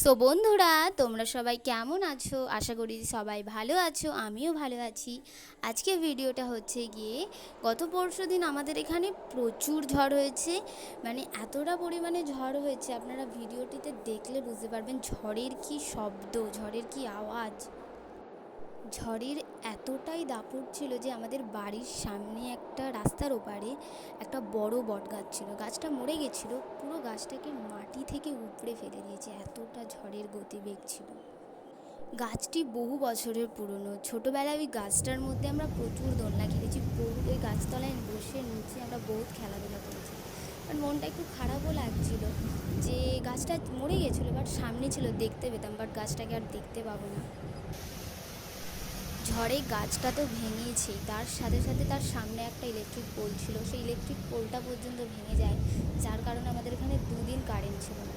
So বন্ধুরা, তোমরা সবাই কেমন আছো? আশা করি সবাই ভালো আছো, আমিও ভালো আছি। আজকে ভিডিওটা হচ্ছে গিয়ে গত পরশুদিন আমাদের এখানে প্রচুর ঝড় হয়েছে। মানে এতটা পরিমাণে ঝড় হয়েছে, আপনারা ভিডিওটিতে দেখলে বুঝতে পারবেন ঝড়ের কি শব্দ, ঝড়ের কি আওয়াজ। ঝড়ের এতটাই দাপট ছিল যে আমাদের বাড়ির সামনে একটা রাস্তার ওপারে একটা বড় বট গাছ ছিল। গাছটা মরে গেছিলো, পুরো গাছটাকে মাটি থেকে উপড়ে ফেলে দিয়েছে, এতটা ঝড়ের গতিবেগ ছিল। গাছটি বহু বছরের পুরনো। ছোটোবেলায় ওই গাছটার মধ্যে আমরা প্রচুর দোলনা খেলেছি, ওই গাছতলায় বসে নিচে আমরা বহুত খেলাধুলা করেছি। বাট মনটা একটু খারাপও লাগছিল যে গাছটা মরে গেছিলো, বাট সামনে ছিল, দেখতে পেতাম, বাট গাছটাকে আর দেখতে পাবো না। ঝড়ে গাছটা তো ভেঙেছেই, তার সাথে সাথে তার সামনে একটা ইলেকট্রিক পোল ছিল, সেই ইলেকট্রিক পোলটা পর্যন্ত ভেঙে যায়, যার কারণে আমাদের এখানে 2 দিন কারেন্ট ছিল না।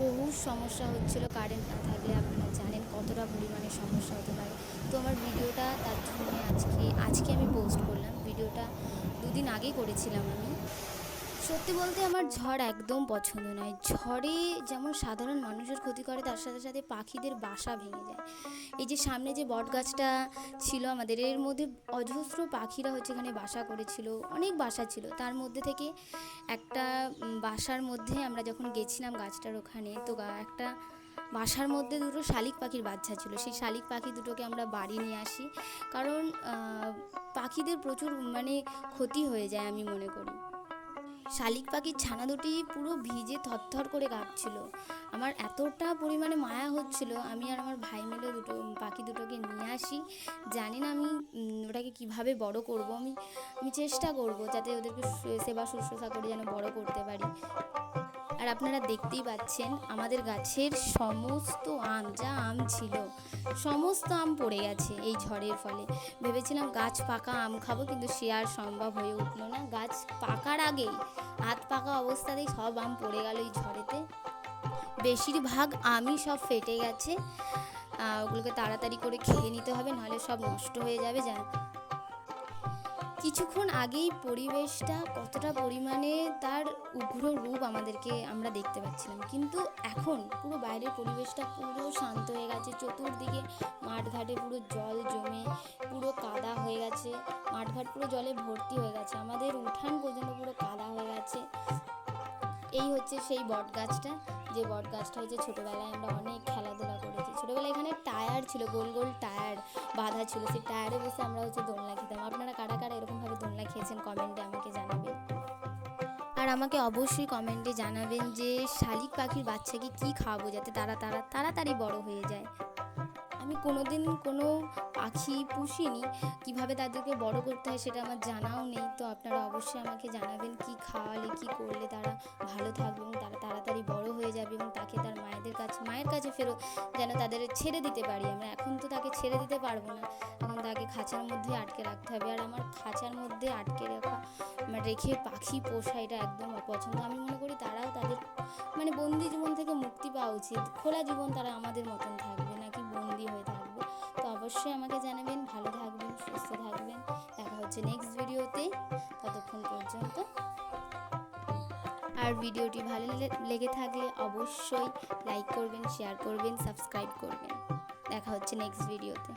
বহু সমস্যা হচ্ছিল, কারেন্ট না থাকলে আপনারা জানেন কতটা পরিমাণে সমস্যা হতে পারে। তো আমার ভিডিওটা তার জন্য আজকে আমি পোস্ট করলাম। ভিডিওটা 2 দিন আগেই করেছিলাম আমি। সত্যি বলতে আমার ঝড় একদম পছন্দ নয়। ঝড়ে যেমন সাধারণ মানুষের ক্ষতি করে, তার সাথে সাথে পাখিদের বাসা ভেঙে যায়। এই যে সামনে যে বট গাছটা ছিল আমাদের, এর মধ্যে অজস্র পাখিরা হচ্ছে এখানে বাসা করেছিল, অনেক বাসা ছিল। তার মধ্যে থেকে একটা বাসার মধ্যে আমরা যখন গেছিলাম গাছটার ওখানে, তো একটা বাসার মধ্যে দুটো শালিক পাখির বাচ্চা ছিল। সেই শালিক পাখি দুটোকে আমরা বাড়ি নিয়ে আসি, কারণ পাখিদের প্রচুর ক্ষতি হয়ে যায় আমি মনে করি। শালিক পাখির ছানা দুটি পুরো ভিজে থরথর করে কাঁপছিল। আমার এতটা পরিমাণে মায়া হচ্ছিল, আমি আর আমার ভাই মিলে পাখি দুটোকে নিয়ে আসি। জানি না আমি ওটাকে কিভাবে বড় করব। আমি চেষ্টা করব যাতে ওদেরকে সেবা শুশ্রূষা করে যেন বড় করতে পারি। আর আপনারা দেখতেই পাচ্ছেন আমাদের গাছের সমস্ত যা আম ছিল, সমস্ত আম পড়ে গেছে এই ঝড়ের ফলে। ভেবেছিলাম গাছ পাকা আম খাবো, কিন্তু সে আর সম্ভব হয়ে উঠলো না। গাছ পাকার আগেই, হাত পাকা অবস্থাতেই সব আম পড়ে গেল এই ঝড়েতে। বেশিরভাগ আমই সব ফেটে গেছে। ওগুলোকে তাড়াতাড়ি করে খেয়ে নিতে হবে, নাহলে সব নষ্ট হয়ে যাবে। কিছুক্ষণ আগেই পরিবেশটা কতটা পরিমাণে তার উগ্র রূপ আমরা দেখতে পাচ্ছিলাম, কিন্তু এখন পুরো বাইরের পরিবেশটা পুরো শান্ত হয়ে গেছে। চতুর্দিকে মাঠঘাটে পুরো জল জমে পুরো কাদা হয়ে গেছে, মাঠঘাট পুরো জলে ভর্তি হয়ে গেছে, আমাদের উঠান পর্যন্ত পুরো কাদা হয়ে গেছে। এই হচ্ছে সেই বট গাছটা, যে বট গাছটা হচ্ছে ছোটোবেলায় আমরা অনেক খেলাধুলা করেছি। ছোটোবেলায় এখানে টায়ার ছিল, গোল গোল টায়ার বাঁধা ছিল, সেই টায়ারে বসে আমরা দোলনা খেতাম। আপনারা কারা কারা এরকমভাবে দোলনা খেয়েছেন কমেন্টে আমাকে জানাবেন। আর আমাকে অবশ্যই কমেন্টে জানাবেন যে শালিক পাখির বাচ্চাকে কী খাওয়াবো যাতে তাড়াতাড়ি বড় হয়ে যায়। আমি কোনোদিন কোনো পাখি পুষিনি, কিভাবে তাদেরকে বড় করতে হয় সেটা আমার জানাও নেই। তো আপনারা অবশ্যই আমাকে জানাবেন কি খাওয়ালে, কি করলে তারা ভালো থাকবে এবং তারা তাড়াতাড়ি বড় হয়ে যাবে এবং তাকে তার মায়ের কাছে ফেরত যেন তাদের ছেড়ে দিতে পারি আমরা। এখন তো তাকে ছেড়ে দিতে পারবো না, এখন তাকে খাঁচার মধ্যে আটকে রাখতে হবে। আর আমার খাঁচার মধ্যে আটকে রেখে পাখি পোষা এটা একদম অপছন্দ। আমি মনে করি তারাও তাদের বন্দি জীবন থেকে মুক্তি পাওয়া উচিত। খোলা জীবন তারা আমাদের মতন থাকবে, নাকি বন্দি হয়ে থাকবে। তো অবশ্যই আমাকে জানাবেন। ভালো থাকবেন, সুস্থ থাকবেন। দেখা হচ্ছে নেক্সট ভিডিওতে, ততক্ষণ পর্যন্ত। আর ভিডিওটি ভালো লেগে থাকলে অবশ্যই লাইক করবেন, শেয়ার করবেন, সাবস্ক্রাইব করবেন। দেখা হচ্ছে নেক্সট ভিডিওতে।